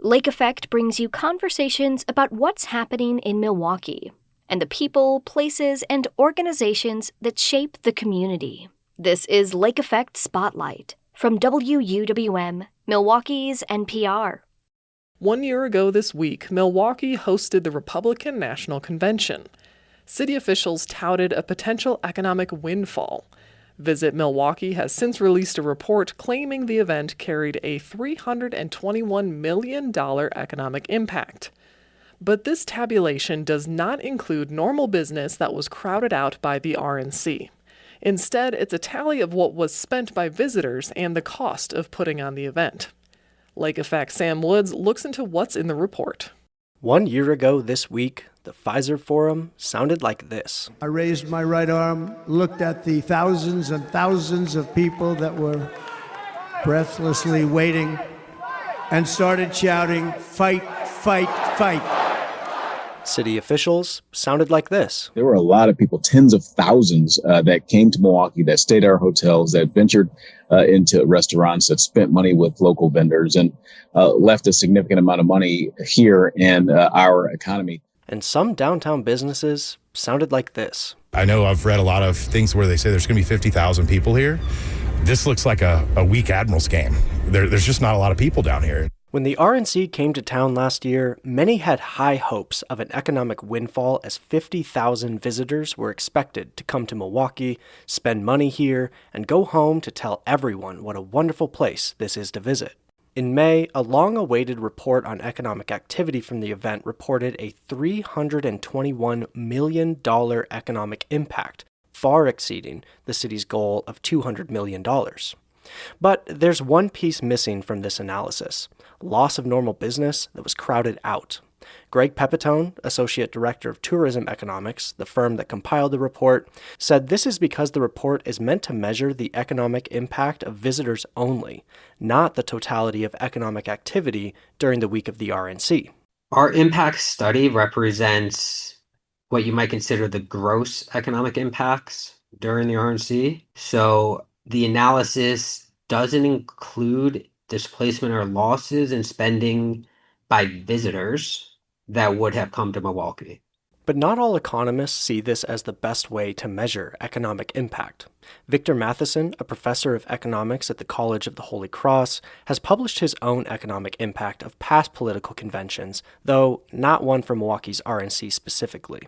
Lake Effect brings you conversations about what's happening in Milwaukee and the people, places, and organizations that shape the community. This is Lake Effect Spotlight from WUWM, Milwaukee's NPR. 1 year ago this week, Milwaukee hosted the Republican National Convention. City officials touted a potential economic windfall. Visit Milwaukee has since released a report claiming the event carried a $321 million economic impact. But this tabulation does not include normal business that was crowded out by the RNC. Instead, it's a tally of what was spent by visitors and the cost of putting on the event. Lake Effect Sam Woods looks into what's in the report. 1 year ago this week, the Pfizer Forum sounded like this. I raised my right arm, looked at the thousands and thousands of people that were breathlessly waiting, and started shouting, "Fight, fight, fight." City officials sounded like this. There were a lot of people, tens of thousands, that came to Milwaukee, that stayed at our hotels, that ventured into restaurants, that spent money with local vendors, and left a significant amount of money here in our economy. And some downtown businesses sounded like this. I know I've read a lot of things where they say there's going to be 50,000 people here. This looks like a weak Admirals game. There's just not a lot of people down here. When the RNC came to town last year, many had high hopes of an economic windfall as 50,000 visitors were expected to come to Milwaukee, spend money here, and go home to tell everyone what a wonderful place this is to visit. In May, a long-awaited report on economic activity from the event reported a $321 million economic impact, far exceeding the city's goal of $200 million. But there's one piece missing from this analysis: loss of normal business that was crowded out. Greg Pepitone, Associate Director of Tourism Economics, the firm that compiled the report, said this is because the report is meant to measure the economic impact of visitors only, not the totality of economic activity during the week of the RNC. Our impact study represents what you might consider the gross economic impacts during the RNC. So the analysis doesn't include displacement or losses in spending by visitors that would have come to Milwaukee. But not all economists see this as the best way to measure economic impact. Victor Matheson, a professor of economics at the College of the Holy Cross, has published his own economic impact of past political conventions, though not one for Milwaukee's RNC specifically.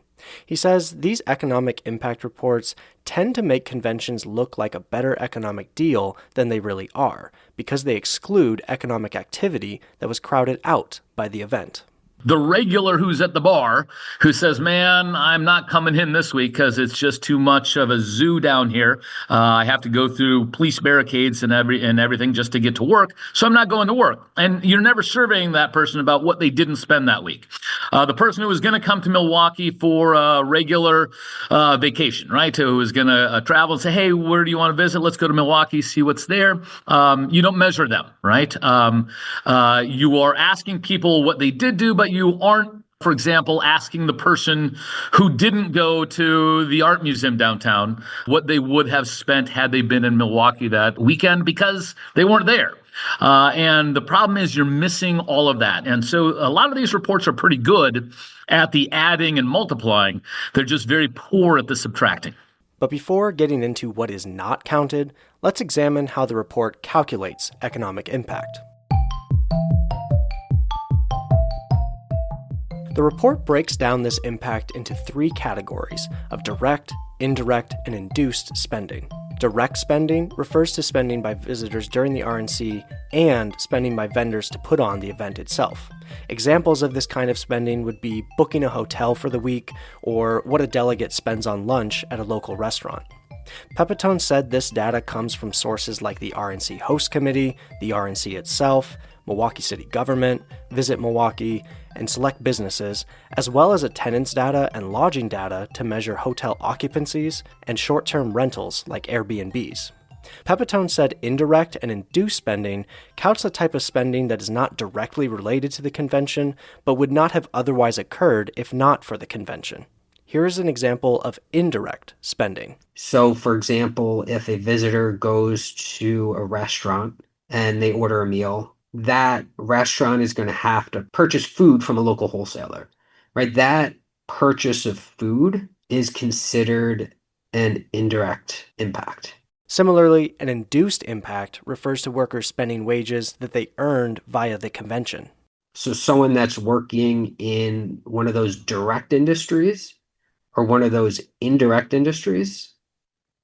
He says these economic impact reports tend to make conventions look like a better economic deal than they really are, because they exclude economic activity that was crowded out by the event. The regular who's at the bar who says, man, I'm not coming in this week because it's just too much of a zoo down here. I have to go through police barricades and everything just to get to work. So I'm not going to work. And you're never surveying that person about what they didn't spend that week. The person who was going to come to Milwaukee for a regular vacation, right? Who was going to travel and say, hey, where do you want to visit? Let's go to Milwaukee, see what's there. You don't measure them, right? You are asking people what they did do, but you aren't, for example, asking the person who didn't go to the art museum downtown what they would have spent had they been in Milwaukee that weekend, because they weren't there. And the problem is you're missing all of that. And so a lot of these reports are pretty good at the adding and multiplying. They're just very poor at the subtracting. But before getting into what is not counted, let's examine how the report calculates economic impact. The report breaks down this impact into three categories of direct, indirect, and induced spending. Direct spending refers to spending by visitors during the RNC and spending by vendors to put on the event itself. Examples of this kind of spending would be booking a hotel for the week or what a delegate spends on lunch at a local restaurant. Pepitone said this data comes from sources like the RNC Host Committee, the RNC itself, Milwaukee City Government, Visit Milwaukee, and select businesses, as well as attendance data and lodging data to measure hotel occupancies and short-term rentals like Airbnbs. Pepitone said indirect and induced spending counts the type of spending that is not directly related to the convention, but would not have otherwise occurred if not for the convention. Here is an example of indirect spending. So, for example, if a visitor goes to a restaurant and they order a meal, that restaurant is going to have to purchase food from a local wholesaler, right? That purchase of food is considered an indirect impact. Similarly, an induced impact refers to workers spending wages that they earned via the convention. So someone that's working in one of those direct industries or one of those indirect industries,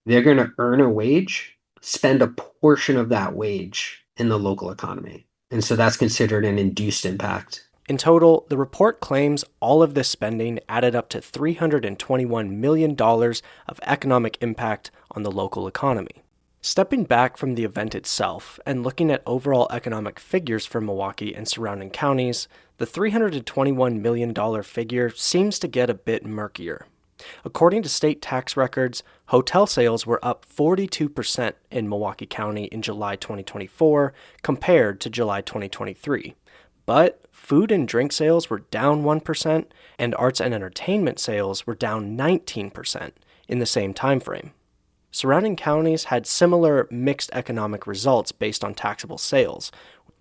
they're going to earn a wage, spend a portion of that wage in the local economy. And so that's considered an induced impact. In total, the report claims all of this spending added up to $321 million of economic impact on the local economy. Stepping back from the event itself and looking at overall economic figures for Milwaukee and surrounding counties, the $321 million figure seems to get a bit murkier. According to state tax records, hotel sales were up 42% in Milwaukee County in July 2024 compared to July 2023. But food and drink sales were down 1%, and arts and entertainment sales were down 19% in the same time frame. Surrounding counties had similar mixed economic results based on taxable sales,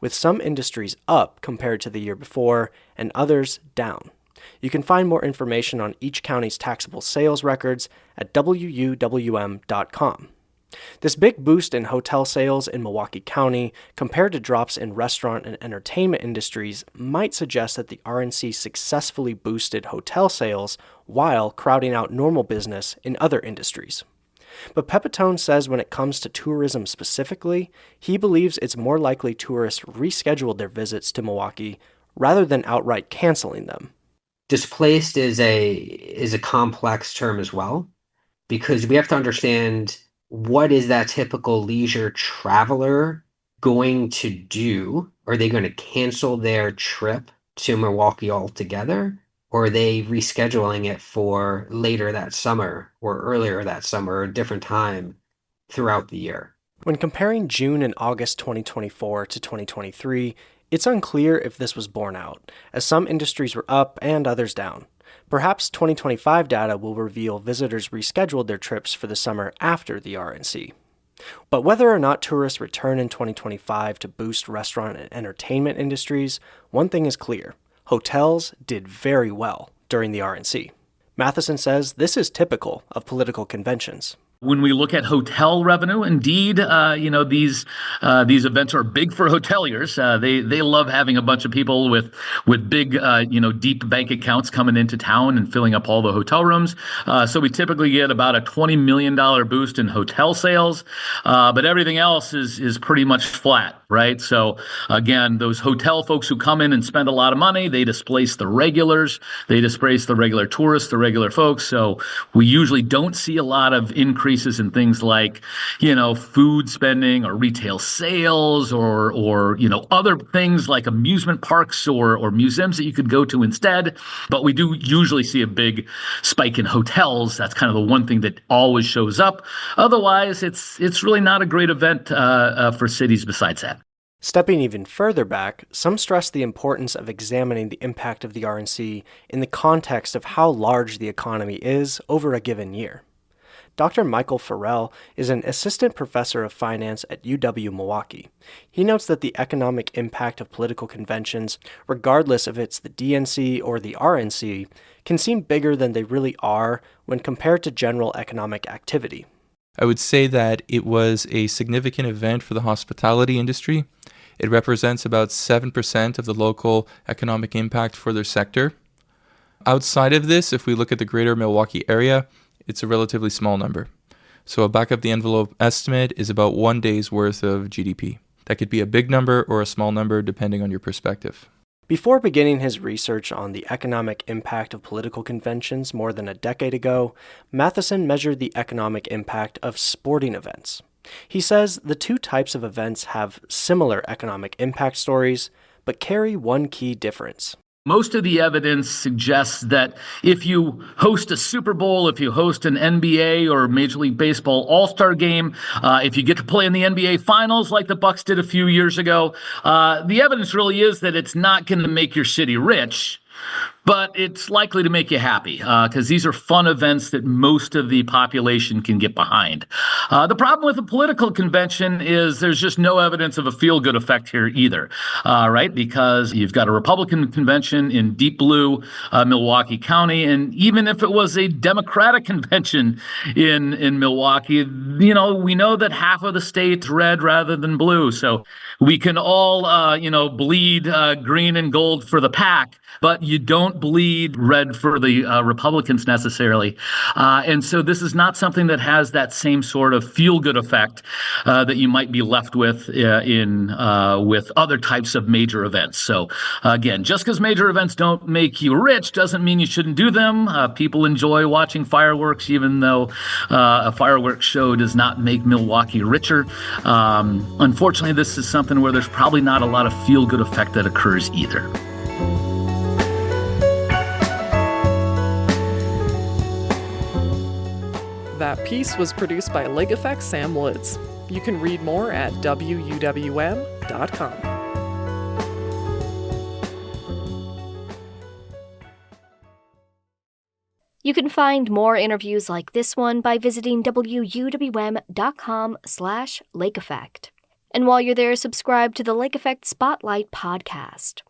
with some industries up compared to the year before and others down. You can find more information on each county's taxable sales records at wuwm.com. This big boost in hotel sales in Milwaukee County compared to drops in restaurant and entertainment industries might suggest that the RNC successfully boosted hotel sales while crowding out normal business in other industries. But Pepitone says when it comes to tourism specifically, he believes it's more likely tourists rescheduled their visits to Milwaukee rather than outright canceling them. Displaced is a complex term as well, because we have to understand what is that typical leisure traveler going to do? Are they going to cancel their trip to Milwaukee altogether? Or are they rescheduling it for later that summer or earlier that summer or a different time throughout the year? When comparing June and August 2024 to 2023, it's unclear if this was borne out, as some industries were up and others down. Perhaps 2025 data will reveal visitors rescheduled their trips for the summer after the RNC. But whether or not tourists return in 2025 to boost restaurant and entertainment industries, one thing is clear. Hotels did very well during the RNC. Matheson says this is typical of political conventions. When we look at hotel revenue, indeed, these events are big for hoteliers. They love having a bunch of people with big, deep bank accounts coming into town and filling up all the hotel rooms. So we typically get about a $20 million boost in hotel sales, but everything else is pretty much flat, right? So again, those hotel folks who come in and spend a lot of money, they displace the regulars, they displace the regular tourists, the regular folks. So we usually don't see a lot of increases in things like, food spending or retail sales or other things like amusement parks or museums that you could go to instead. But we do usually see a big spike in hotels. That's kind of the one thing that always shows up. Otherwise, it's really not a great event for cities besides that. Stepping even further back, some stress the importance of examining the impact of the RNC in the context of how large the economy is over a given year. Dr. Michael Farrell is an assistant professor of finance at UW-Milwaukee. He notes that the economic impact of political conventions, regardless if it's the DNC or the RNC, can seem bigger than they really are when compared to general economic activity. I would say that it was a significant event for the hospitality industry. It represents about 7% of the local economic impact for their sector. Outside of this, if we look at the greater Milwaukee area, it's a relatively small number. So a back-of-the-envelope estimate is about 1 day's worth of GDP. That could be a big number or a small number depending on your perspective. Before beginning his research on the economic impact of political conventions more than a decade ago, Matheson measured the economic impact of sporting events. He says the two types of events have similar economic impact stories, but carry one key difference. Most of the evidence suggests that if you host a Super Bowl, if you host an NBA or Major League Baseball All-Star game, if you get to play in the NBA Finals like the Bucks did a few years ago, the evidence really is that it's not going to make your city rich, but it's likely to make you happy because these are fun events that most of the population can get behind. The problem with a political convention is there's just no evidence of a feel-good effect here either, right? Because you've got a Republican convention in deep blue Milwaukee County, and even if it was a Democratic convention in Milwaukee, we know that half of the state's red rather than blue. So we can all, bleed green and gold for the PAC, but you don't bleed red for the Republicans necessarily. And so this is not something that has that same sort of feel-good effect that you might be left with with other types of major events. So again, just because major events don't make you rich doesn't mean you shouldn't do them. People enjoy watching fireworks, even though a fireworks show does not make Milwaukee richer. Unfortunately, this is something where there's probably not a lot of feel-good effect that occurs either. That piece was produced by Lake Effect Sam Woods. You can read more at wuwm.com. You can find more interviews like this one by visiting wuwm.com/Lake Effect. And while you're there, subscribe to the Lake Effect Spotlight podcast.